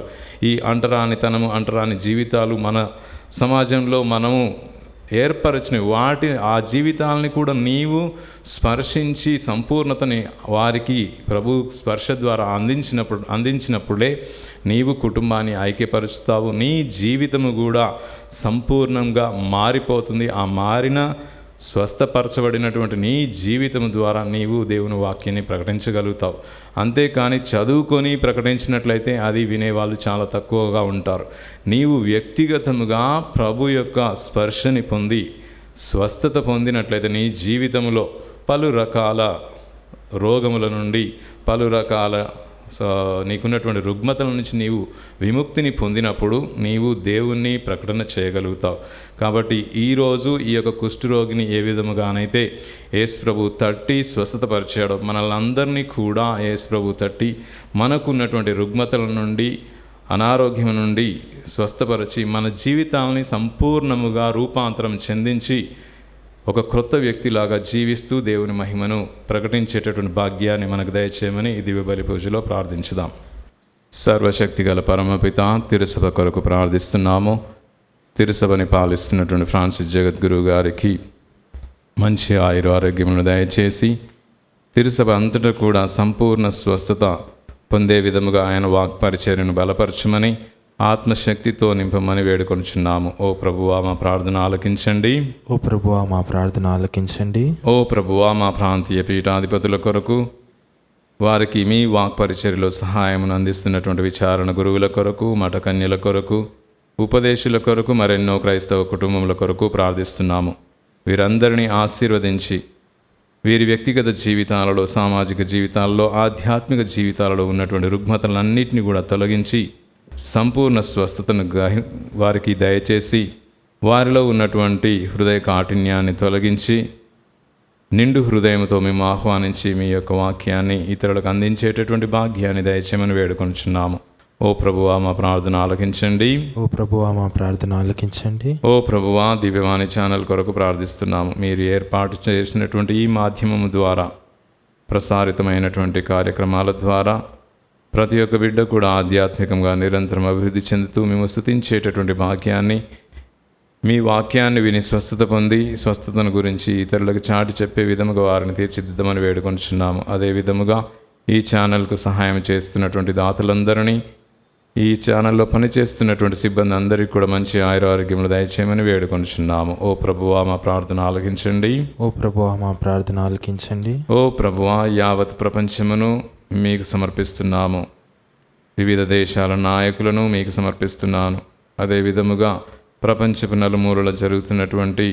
ఈ అంటరాని జీవితాలు మన సమాజంలో మనము ఏర్పరచిన ఆ జీవితాలని కూడా నీవు స్పర్శించి సంపూర్ణతని వారికి ప్రభు స్పర్శ ద్వారా అందించినప్పుడే నీవు కుటుంబాన్ని ఐక్యపరుస్తావు. నీ జీవితము కూడా సంపూర్ణంగా మారిపోతుంది. ఆ మారిన స్వస్థపరచబడినటువంటి నీ జీవితం ద్వారా నీవు దేవుని వాక్యాన్ని ప్రకటించగలుగుతావు. అంతేకాని చదువుకొని ప్రకటించినట్లయితే అది వినేవాళ్ళు చాలా తక్కువగా ఉంటారు. నీవు వ్యక్తిగతముగా ప్రభు యొక్క స్పర్శని పొంది స్వస్థత పొందినట్లయితే నీ జీవితంలో పలు రకాల రోగముల నుండి, పలు రకాల నీకున్నటువంటి రుగ్మతల నుంచి నీవు విముక్తిని పొందినప్పుడు నీవు దేవుణ్ణి ప్రకటన చేయగలుగుతావు. కాబట్టి ఈరోజు ఈ యొక్క కుష్ఠరోగిని ఏ విధముగానైతే యేసు ప్రభు తట్టి స్వస్థతపరిచాడో, మనల్ని అందరినీ కూడా యేసు ప్రభు తట్టి మనకున్నటువంటి రుగ్మతల నుండి, అనారోగ్యం నుండి స్వస్థపరిచి మన జీవితాలని సంపూర్ణముగా రూపాంతరం చెందించి ఒక క్రొత్త వ్యక్తిలాగా జీవిస్తూ దేవుని మహిమను ప్రకటించేటటువంటి భాగ్యాన్ని మనకు దయచేయమని ఈ దివ్య బలి పూజలో ప్రార్థించుదాం. సర్వశక్తిగల పరమపిత తిరుసభ కొరకు ప్రార్థిస్తున్నాము. తిరుసభని పాలిస్తున్నటువంటి ఫ్రాన్సిస్ జగద్గురు గారికి మంచి ఆరోగ్యములను దయచేసి తిరుసభ అంతటా కూడా సంపూర్ణ స్వస్థత పొందే విధముగా ఆయన వాక్పరిచర్యను బలపరచమని, ఆత్మశక్తితో నింపమని వేడుకొనుచున్నాము. ఓ ప్రభువా మా ప్రార్థన ఆలకించండి. ఓ ప్రభువా మా ప్రార్థన ఆలకించండి. ఓ ప్రభువా మా ప్రాంతీయ పీఠాధిపతుల కొరకు, వారికి మీ వాక్పరిచర్యలో సహాయమును అందిస్తున్నటువంటి విచారణ గురువుల కొరకు, మఠకన్యల కొరకు, ఉపదేశుల కొరకు, మరెన్నో క్రైస్తవ కుటుంబముల కొరకు ప్రార్థిస్తున్నాము. వీరందరినీ ఆశీర్వదించి వీరి వ్యక్తిగత జీవితాలలో, సామాజిక జీవితాలలో, ఆధ్యాత్మిక జీవితాలలో ఉన్నటువంటి రుగ్మతలన్నింటినీ కూడా తొలగించి సంపూర్ణ స్వస్థతను వారికి దయచేసి, వారిలో ఉన్నటువంటి హృదయ కాఠిన్యాన్ని తొలగించి నిండు హృదయంతో మేము ఆహ్వానించి మీ యొక్క వాక్యాన్ని ఇతరులకు అందించేటటువంటి భాగ్యాన్ని దయచేయమని వేడుకొనుచున్నాము. ఓ ప్రభువా మా ప్రార్థన ఆలకించండి. ఓ ప్రభువా మా ప్రార్థన ఆలకించండి. ఓ ప్రభువా దివ్యవాణి ఛానల్ కొరకు ప్రార్థిస్తున్నాము. మీరు ఏర్పాటు చేసినటువంటి ఈ మాధ్యమము ద్వారా, ప్రసారితమైనటువంటి కార్యక్రమాల ద్వారా ప్రతి ఒక్క బిడ్డ కూడా ఆధ్యాత్మికంగా నిరంతరం అభివృద్ధి చెందుతూ మేము స్తుతించేటటువంటి భాగ్యాన్ని, మీ వాక్యాన్ని విని స్వస్థత పొంది స్వస్థతను గురించి ఇతరులకు చాటి చెప్పే విధముగా వారిని తీర్చిదిద్దామని వేడుకొంటున్నాము. అదే విధముగా ఈ ఛానల్కు సహాయం చేస్తున్నటువంటి దాతలందరినీ, ఈ ఛానల్లో పనిచేస్తున్నటువంటి సిబ్బంది అందరికీ కూడా మంచి ఆరోగ్యములు దయచేయమని వేడుకొంటున్నాము. ఓ ప్రభువా మా ప్రార్థన ఆలకించండి. ఓ ప్రభువా మా ప్రార్థన ఆలకించండి. ఓ ప్రభువా యావత్ ప్రపంచమును మీకు సమర్పిస్తున్నాము. వివిధ దేశాల నాయకులను మీకు సమర్పిస్తున్నాను. అదే విధముగా ప్రపంచపు నలుమూలల జరుగుతున్నటువంటి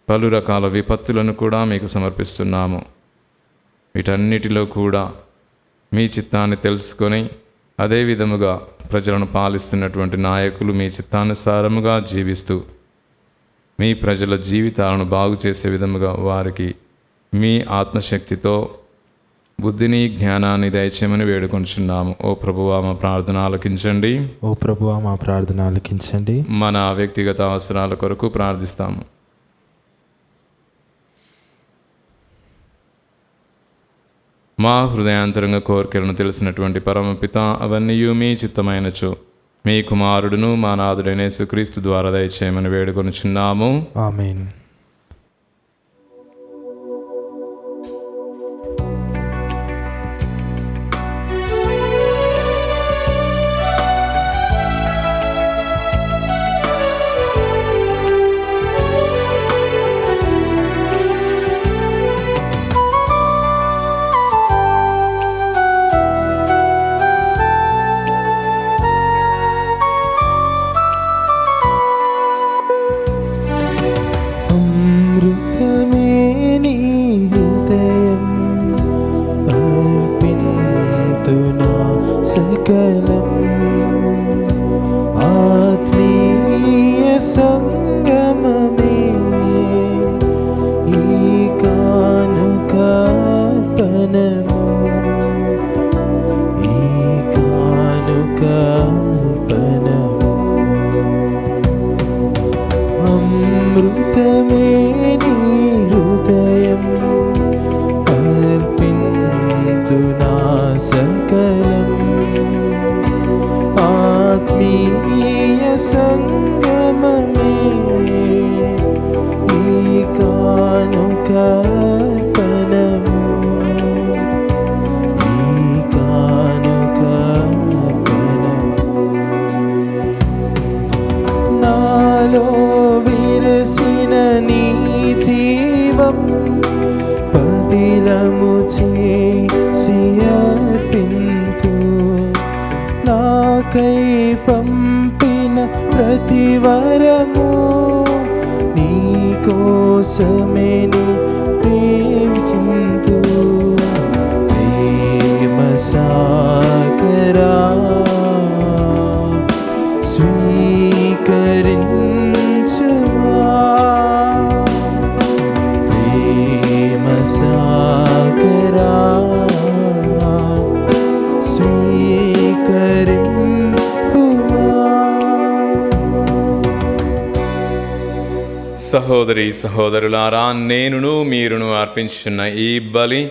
పలు రకాల విపత్తులను కూడా మీకు సమర్పిస్తున్నాము. వీటన్నిటిలో కూడా మీ చిత్తాన్ని తెలుసుకొని, అదే విధముగా ప్రజలను పాలిస్తున్నటువంటి నాయకులు మీ చిత్తానుసారముగా జీవిస్తూ మీ ప్రజల జీవితాలను బాగు చేసే విధముగా వారికి మీ ఆత్మశక్తితో బుద్ధిని, జ్ఞానాన్ని దయచేయమని వేడుకొంటున్నాము. ఓ ప్రభువా మా ప్రార్థన ఆలకించండి. ఓ ప్రభువా మా ప్రార్థన ఆలకించండి. మన వ్యక్తిగత అవసరాల కొరకు ప్రార్థిస్తాము. మా హృదయాంతరంగ కోరికలను తెలిసినటువంటి పరమపిత, అవన్నీ మీ చిత్తమైనచో మీ కుమారుడును మా నాథుడైన యేసుక్రీస్తు ద్వారా దయచేయమని వేడుకొనుచున్నాము. ఆమేన్. పంపిన ప్రతివరము నీ కోసమే నీ ప్రేమించు ప్రేమ సాగరా స్వీకరించుమా ప్రేమ సాగరా సహోదరి సహోదరులారా, నేనును మీరును అర్పించున్న ఈ బలి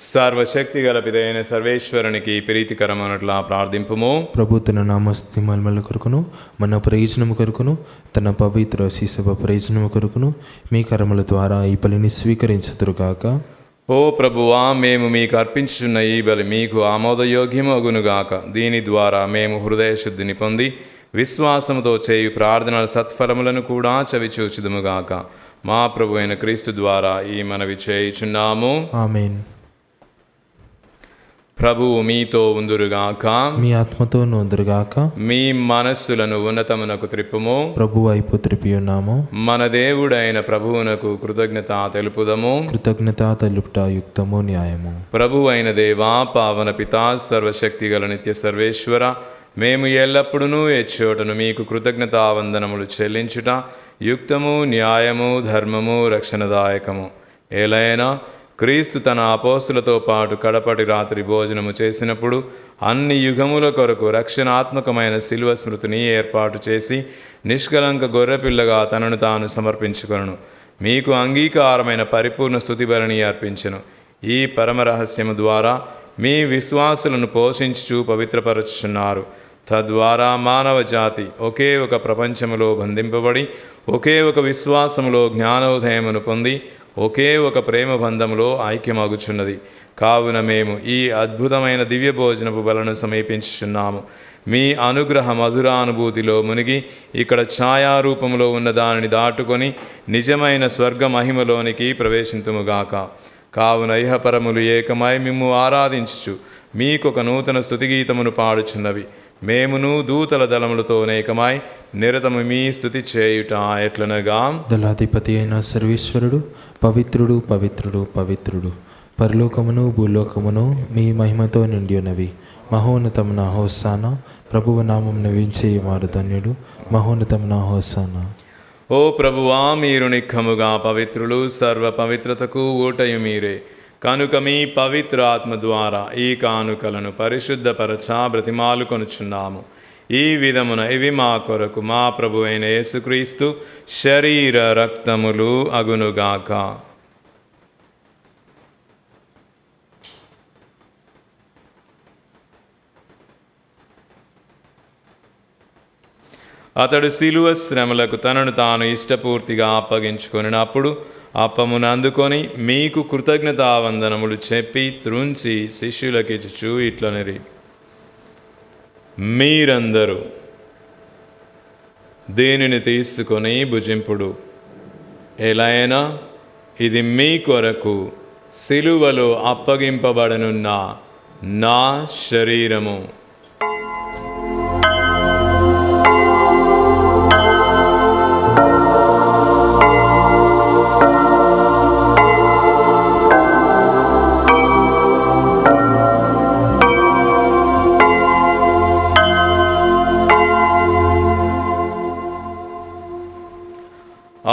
సర్వశక్తి గల పిదైన సర్వేశ్వరునికి ప్రీతికరమైనట్లా ప్రార్థింపుము. ప్రభు తన నామస్తి మల్మల కొరకును మన ప్రయోజనము కొరకును తన పవిత్ర శిశవ ప్రయోజనము కొరకును మీ కర్మల ద్వారా ఈ బలిని స్వీకరించుదురుగాక. ఓ ప్రభువా, మేము మీకు అర్పించున్న ఈ బలి మీకు ఆమోదయోగ్యము అగునుగాక. దీని ద్వారా మేము హృదయ శుద్ధిని పొంది విశ్వాసముతో చేయు ప్రార్థనల సత్ఫలములను కూడా చవిచూచుదుముగాక. మా ప్రభు అయిన క్రీస్తు ద్వారా ఈ మనవి చేయుచున్నాము. ఆమేన్. ప్రభువు మీతో ఉందురుగాక, మీ ఆత్మతో నొందురుగాక. మీ మనస్సులను ఉన్నతమునకు త్రిప్పుము. ప్రభు వైపు త్రిపి ఉన్నాము. మన దేవుడైన ప్రభువునకు కృతజ్ఞత తెలుపుదము. కృతజ్ఞత తెలుపుట యుక్తము న్యాయము. ప్రభు అయిన దేవా, పావన పితా, సర్వశక్తి గల నిత్య సర్వేశ్వర, మేము ఎల్లప్పుడూ ఎచ్చోటను మీకు కృతజ్ఞతావందనములు చెల్లించుట యుక్తము, న్యాయము, ధర్మము, రక్షణదాయకము. ఏలైనా క్రీస్తు తన అపోస్తులతో పాటు కడపటి రాత్రి భోజనము చేసినప్పుడు అన్ని యుగముల కొరకు రక్షణాత్మకమైన శిలువ స్మృతిని ఏర్పాటు చేసి నిష్కలంక గొర్రెపిల్లగా తనను తాను సమర్పించుకొను. మీకు అంగీకారమైన పరిపూర్ణ స్తుతి బలిని అర్పించెను. ఈ పరమరహస్యము ద్వారా మీ విశ్వాసులను పోషించుచు పవిత్రపరచుచున్నారు. తద్వారా మానవ జాతి ఒకే ఒక ప్రపంచములో బంధింపబడి ఒకే ఒక విశ్వాసములో జ్ఞానోదయమును పొంది ఒకే ఒక ప్రేమ బంధములో ఐక్యమగుచున్నది. కావున మేము ఈ అద్భుతమైన దివ్య భోజనపు బలను సమీపించుచున్నాము. మీ అనుగ్రహ మధురానుభూతిలో మునిగి ఇక్కడ ఛాయారూపములో ఉన్న దానిని దాటుకొని నిజమైన స్వర్గ మహిమలోనికి ప్రవేశింతుముగాక. కావున ఇహపరములు ఏకమై మిమ్ము ఆరాధించుచు మీకొక నూతన స్తుతిగీతమును పాడుచున్నవి. మేమును దూతల దళములతో ఏకమై నిరతము మీ స్తుతి చేయుట ఎట్లనగా, దళాధిపతి అయిన సర్వేశ్వరుడు పవిత్రుడు పవిత్రుడు పవిత్రుడు, పరలోకమును భూలోకమును మీ మహిమతో నిండి ఉన్నవి. మహోన్నతమున హోసానా, ప్రభువు నామమున వించేయువారు ధన్యుడు. మహోన్నతమున హోసానా. ఓ ప్రభువా, మీరు నిఖముగా పవిత్రులు, సర్వ పవిత్రతకు ఊటయు మీరే. కనుక మీ పవిత్ర ఆత్మ ద్వారా ఈ కానుకలను పరిశుద్ధపరచ బ్రతిమాలు కొనుచున్నాము. ఈ విధమున ఇవి మా కొరకు మా ప్రభు అయిన యేసుక్రీస్తు శరీర రక్తములు అగునుగాక. అతడు శిలువ శ్రమలకు తనను తాను ఇష్టపూర్తిగా అప్పగించుకొనినప్పుడు అప్పమును అందుకొని మీకు కృతజ్ఞతావందనములు చెప్పి త్రుంచి శిష్యులకిచ్చుచు ఇట్లనిరి, మీరందరూ దేనిని తీసుకొని భుజింపుడు. ఎలైనా ఇది మీ కొరకు శిలువలో అప్పగింపబడనున్న నా శరీరము.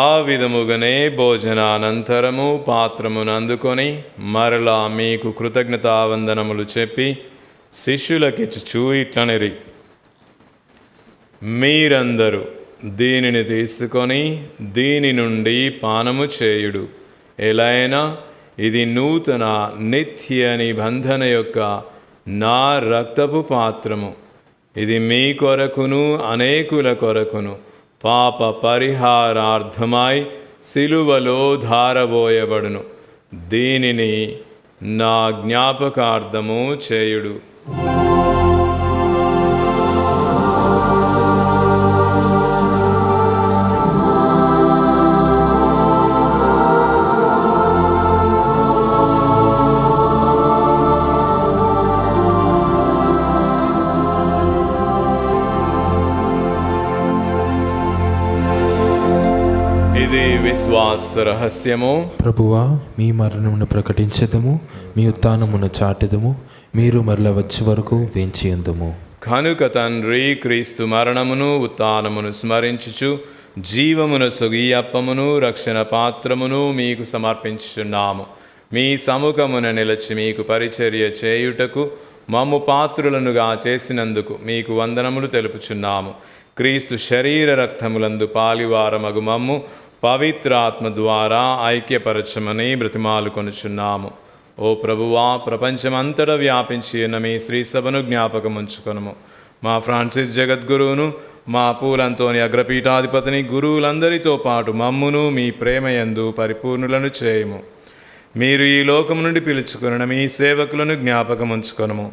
ఆ విధముగానే భోజనానంతరము పాత్రమును అందుకొని మరలా మీకు కృతజ్ఞతావందనములు చెప్పి శిష్యులకిచ్చుచు ఇట్లనిరి, మీరందరూ దీనిని తీసుకొని దీని నుండి పానము చేయుడు. ఎలైనా ఇది నూతన నిత్య నిబంధన యొక్క నా రక్తపు పాత్రము. ఇది మీ కొరకును అనేకుల కొరకును పాప పరిహారార్థమై శిలువలో ధారబోయబడును. దీనిని నా జ్ఞాపకార్థము చేయుడు. ఇది విశ్వాస రహస్యము. ప్రభువా, మీ మరణమును ప్రకటించదము, మీ ఉత్థానమును చాటెదము, మీరు మరల వచ్చే వరకు వేంచియందుము. కనుక తండ్రి, క్రీస్తు మరణమును ఉత్థానమును స్మరించుచు జీవమును సొగి అప్పమును రక్షణ పాత్రమును మీకు సమర్పించుచున్నాము. మీ సముఖమున నిలచి మీకు పరిచర్య చేయుటకు మమ్ము పాత్రులనుగా చేసినందుకు మీకు వందనములు తెలుపుచున్నాము. క్రీస్తు శరీర రక్తములందు పాలివారమగు మమ్ము పవిత్రాత్మ ద్వారా ఐక్యపరచమని బ్రతిమాలు కొనుచున్నాము. ఓ ప్రభువా, ప్రపంచమంతటా వ్యాపించి ఉన్న మీ శ్రీ సభను జ్ఞాపకం ఉంచుకొనుము. మా ఫ్రాన్సిస్ జగద్గురువును, మా పూలంతోని అగ్రపీఠాధిపతిని, గురువులందరితో పాటు మమ్మును మీ ప్రేమయందు పరిపూర్ణులను చేయుము. మీరు ఈ లోకము నుండి పిలుచుకొనిన మీ సేవకులను జ్ఞాపకం ఉంచుకొనుము.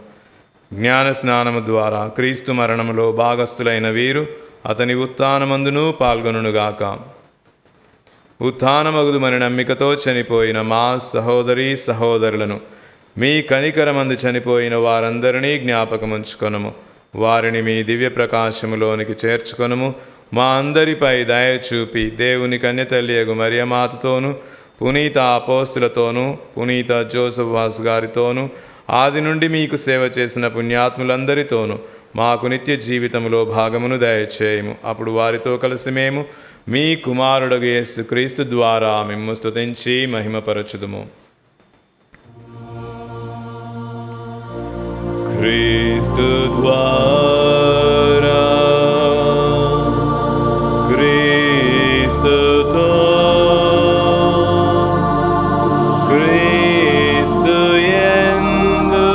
జ్ఞాన స్నానము ద్వారా క్రీస్తు మరణములో భాగస్థులైన వీరు అతని ఉత్థానమందును పాల్గొనుగాక. ఉత్థానమగుదుమని నమ్మికతో చనిపోయిన మా సహోదరీ సహోదరులను, మీ కనికరమందు చనిపోయిన వారందరినీ జ్ఞాపకం ఉంచుకొనుము. వారిని మీ దివ్య ప్రకాశములోనికి చేర్చుకొనుము. మా అందరిపై దయ చూపి దేవుని కన్యతల్లియగు మరియమాతతోనూ, పునీత అపోస్తులతోనూ, పునీత జోసెఫ్ వాస్ గారితోనూ, ఆది నుండి మీకు సేవ చేసిన పుణ్యాత్ములందరితోనూ మాకు నిత్య జీవితంలో భాగమును దయచేయము. అప్పుడు వారితో కలిసి మేము మీ కుమారుడగు యేసు క్రీస్తు ద్వారా మిమ్ము స్తుతించి మహిమపరచుదుము. క్రీస్తు ద్వారా, క్రీస్తుతో, క్రీస్తు యందు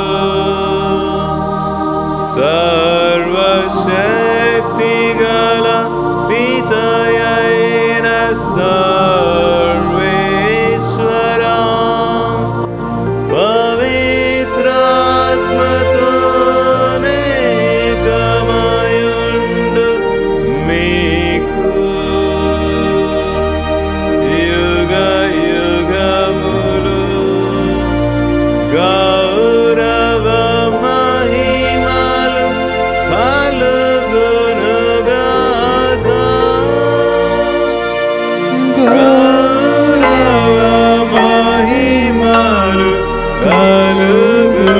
సర్వశక్తిగల పితయైన సర్వేశ్వరా, పవిత్రాత్మతోనేకమయుండు మీకు యుగ యుగములు గౌరవ మహిమలు కలుగునుగాక. గౌరవ మహిమలు కలుగునుగాక.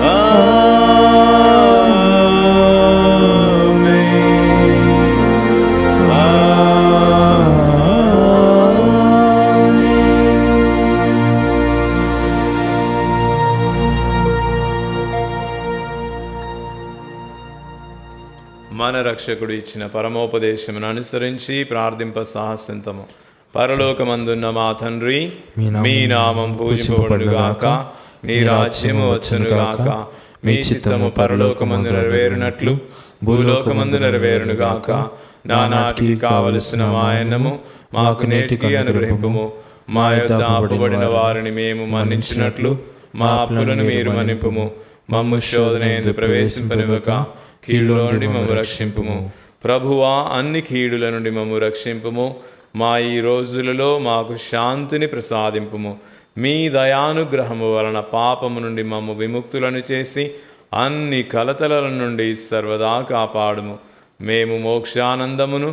ఆమేన్. మన రక్షకుడు ఇచ్చిన పరమోపదేశమును అనుసరించి ప్రార్థింప సాహసింతము. పరలోకమందున్న మా తండ్రి, మీ నామం పూజింపబడుగాక, మీ రాజ్యము వచ్చునుగాక, మీ చిత్తము పరలోకమందు నెరవేరునట్లు భూలోకమందు నెరవేరునుగాక. నానాటికి కావలసిన మాయన్నము మాకు నేటికి అనుగ్రహింపుము. మా యొద్ద అప్పుబడిన వారిని మేము మన్నించినట్లు మా అప్పులను మీరు మన్నింపుము. మమ్ము శోధన యందు ప్రవేశింపనివ్వక కీడుల నుండి మమ్ము రక్షింపుము. ప్రభువా, అన్ని కీడుల నుండి మమ్ము రక్షింపుము. మా ఈ రోజులలో మాకు శాంతిని ప్రసాదింపుము. మీ దయానుగ్రహము వలన పాపము నుండి మమ్ము విముక్తులను చేసి అన్ని కలతల నుండి సర్వదా కాపాడుము. మేము మోక్షానందమును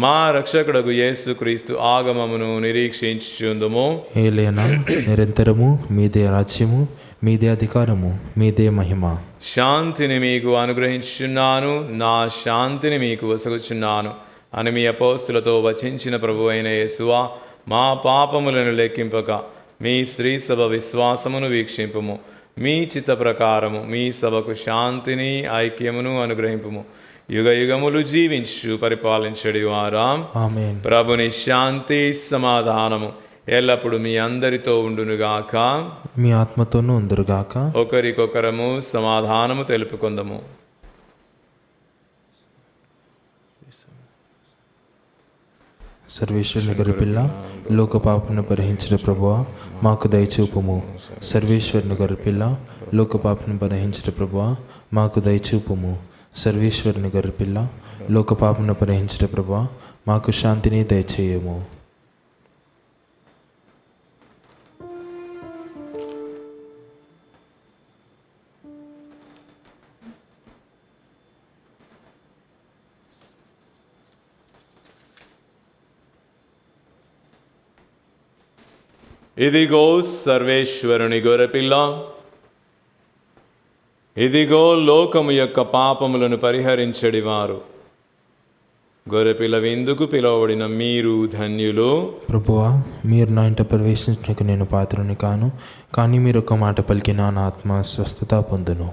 మా రక్షకుడగు యేసుక్రీస్తు ఆగమమును నిరీక్షించుచుందుము. ఏలైనా నిరంతరము మీదే రాజ్యము, మీదే అధికారము, మీదే మహిమ. శాంతిని మీకు అనుగ్రహించుచున్నాను, నా శాంతిని మీకు వసగుచున్నాను అని మీ అపోస్తులతో వచించిన ప్రభువైన యేసువా, మా పాపములను లెక్కింపక మీ శ్రీ సభ విశ్వాసమును వీక్షింపుము. మీ చిత్త ప్రకారము మీ సభకు శాంతిని ఐక్యమును అనుగ్రహింపుము. యుగ యుగములు జీవించు పరిపాలించడి వారా. ఆమేన్. ప్రభుని శాంతి సమాధానము ఎల్లప్పుడు మీ అందరితో ఉండునుగాక. మీ ఆత్మతోనూ ఉందురుగాక. ఒకరికొకరము సమాధానము తెలుపుకొందము. సర్వేశ్వరుని గొర్రెపిల్ల, లోక పాపను పరిహరించిన ప్రభువా, మాకు దయచూపుము. సర్వేశ్వరుని గొర్రెపిల్ల, లోక పాపను పరిహరించిన ప్రభువా, మాకు దయచూపుము. సర్వేశ్వరుని గొర్రెపిల్ల, లోక పాపను పరిహరించిన ప్రభువా, మాకు శాంతిని దయచేయము. ఇదిగో సర్వేశ్వరుని గొర్రెపిల్ల, ఇదిగో లోకము యొక్క పాపములను పరిహరించెడివారు. గొర్రెపిల్ల విందుకు పిలువబడిన మీరు ధన్యులు. ప్రభువా, మీరు నా ఇంట ప్రవేశించడానికి నేను పాత్రుని కాను, కానీ మీరు ఒక మాట పలికిన నా ఆత్మ స్వస్థత పొందును.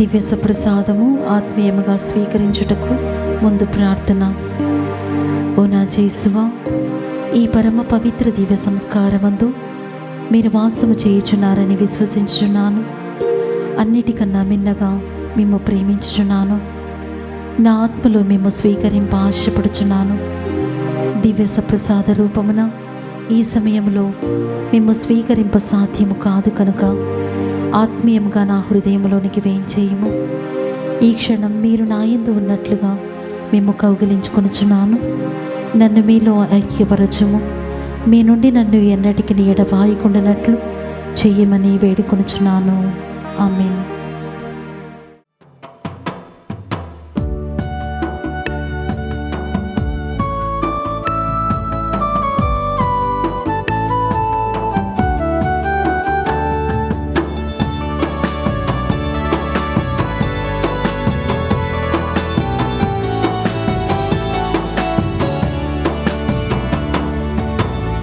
దివ్య సప్రసాదము ఆత్మీయముగా స్వీకరించుటకు ముందు ప్రార్థన. ఓ నా యేసువా, ఈ పరమ పవిత్ర దివ్య సంస్కారమందు మీరు వాసము చేయుచున్నారని విశ్వసించుచున్నాను. అన్నిటికన్నా మిన్నగా మిమ్ము ప్రేమించుచున్నాను. నా ఆత్మలో మిమ్ము స్వీకరింప ఆశపడుచున్నాను. దివ్య సప్రసాద రూపమున ఈ సమయంలో మిమ్ము స్వీకరింప సాధ్యము కాదు కనుక ఆత్మీయముగా నా హృదయంలోనికి వేయించేయము. ఈ క్షణం మీరు నా యందు ఉన్నట్లుగా మేము కౌగిలించుకొనుచున్నాను. నన్ను మీలో ఐక్యపరచుము. మీ నుండి నన్ను ఎన్నటికి ఎడబాయకుండానట్లు చెయ్యమని వేడుకొనుచున్నాను. ఆమేన్.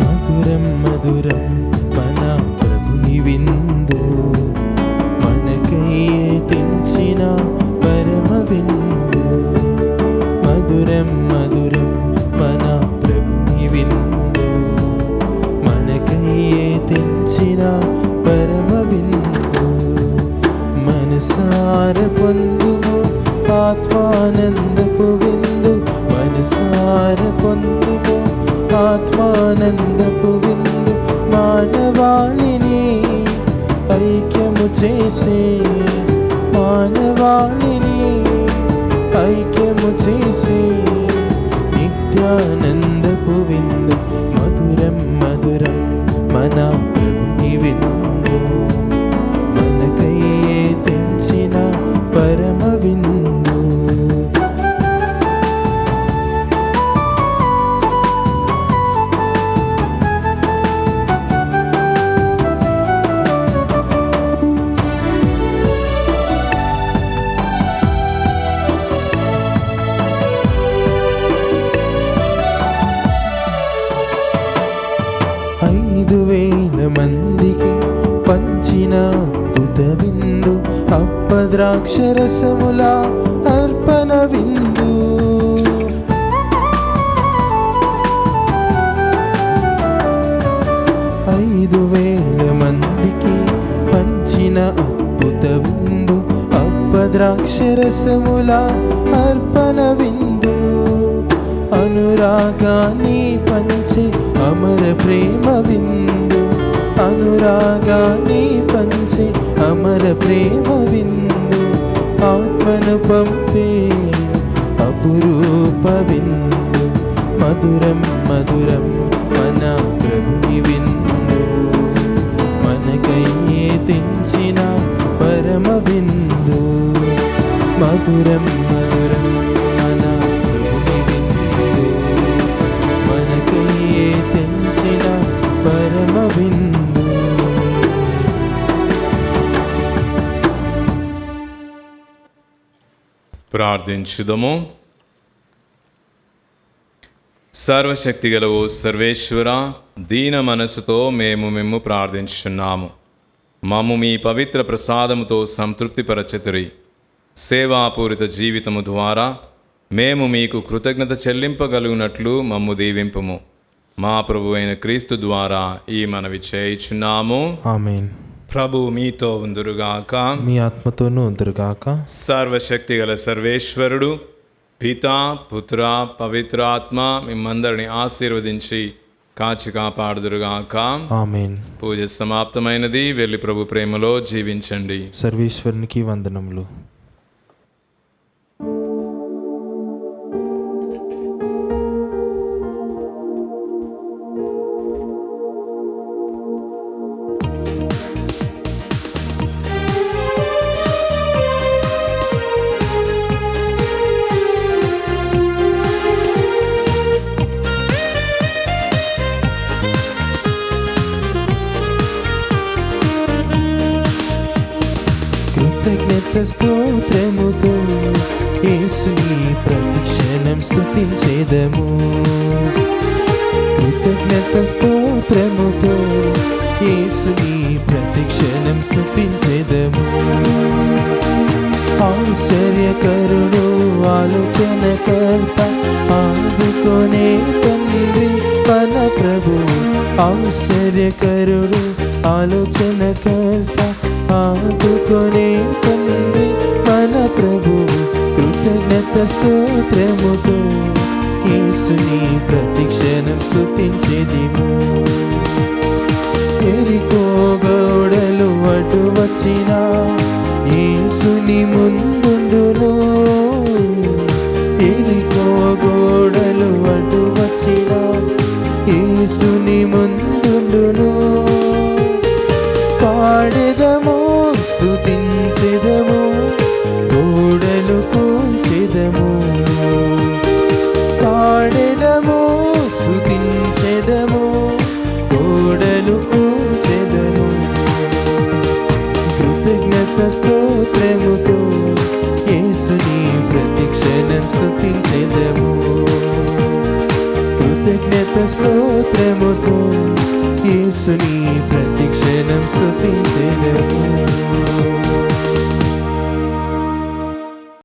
మధురం మధురం మన ప్రభుని విందు, మనకై తెంచిన పరమ విందు. మధురం మధురం మన ప్రభుని విందు, మనకై తెంచిన పరమ విందు. మనసార పొందుము ఆత్మానందపు విందు, మనసార పొందుము ఆత్మానందపు విందు. మానవాళిని ఐక్యము చేసే, మానవాళిని ఐక్యము చేసే నిత్యానందపు విందు. మధురం మధురం మన ప్రభుని విందు, మనకై తెంచిన పరమ విందు. మందికి పంచిన అద్భుత విందు, అప్పద్రాక్షరసముల అర్పణ విందు. 5,000 మందికి పంచిన అద్భుత విందు, అప్పద్రాక్షరసముల అర్పణ విందు. అనురాగాన్ని పంచే అమర ప్రేమ విందు, అనురాగాన్ని పంచే అమర ప్రేమ విందు. ఆత్మను పంపే అపురూప విందు. మధురం మధురం మన ప్రభుని విందు, మనకై తెంచిన పరమ విందు. మధురం మధురం మన ప్రభుని విందు, మనకై తెంచిన పరమ విందు. ప్రార్థించుదము. సర్వశక్తిగల ఓ సర్వేశ్వర, దీన మనసుతో మేము మిమ్ము ప్రార్థించుచున్నాము. మమ్ము మీ పవిత్ర ప్రసాదముతో సంతృప్తిపరచతురి. సేవాపూరిత జీవితము ద్వారా మేము మీకు కృతజ్ఞత చెల్లింపగలుగునట్లు మమ్ము దీవింపుము. మా ప్రభు అయిన క్రీస్తు ద్వారా ఈ మనవి చేయుచున్నాము. ఆమేన్. ప్రభు మీతో ఉందురుగాక, మీ ఆత్మతోనూ ఉందురుగాక. సర్వశక్తిగల సర్వేశ్వరుడు పితా పుత్ర పవిత్రాత్మ మిమ్మందరిని ఆశీర్వదించి కాచి కాపాడుదురుగాక. ఆమేన్. పూజ సమాప్తమైనది. వెళ్ళి ప్రభు ప్రేమలో జీవించండి. సర్వేశ్వరునికి వందనములు. స్తోత్రముతో యేసుని ప్రతిక్షణం స్తుతించెదము. కృతజ్ఞత స్తోత్రముతో యేసుని ప్రతిక్షణం స్తుతించెదము. ఆశ్చర్యకరుడు ఆలోచనకర్త ఆదుకొనే తండ్రి మన ప్రభు. ఆశ్చర్యకరుడు ఆలోచనకర్త ఆదుకొనే తండ్రి మన ప్రభు. కృతజ్ఞత స్తోత్రముతో యేసుని ప్రతిక్షణం స్తుతించెదము. ఎరికో గోడలు అడ్డు వచ్చినా యేసుని ముందుండును. ఎరికో గోడలు అడ్డు వచ్చినా యేసుని ముందుండును. పాడెదము స్తుతించెదము గోడలు కూల్చెదము. పాడెదము స్తుతించెదము గోడలు కూల్చెదము. కృతజ్ఞత స్తోత్రముతో యేసుని ప్రతిక్షణం స్తుతించెదము. కృతజ్ఞత స్తోత్రముతో యేసుని ప్రతిక్షణం స్తుతించెదము.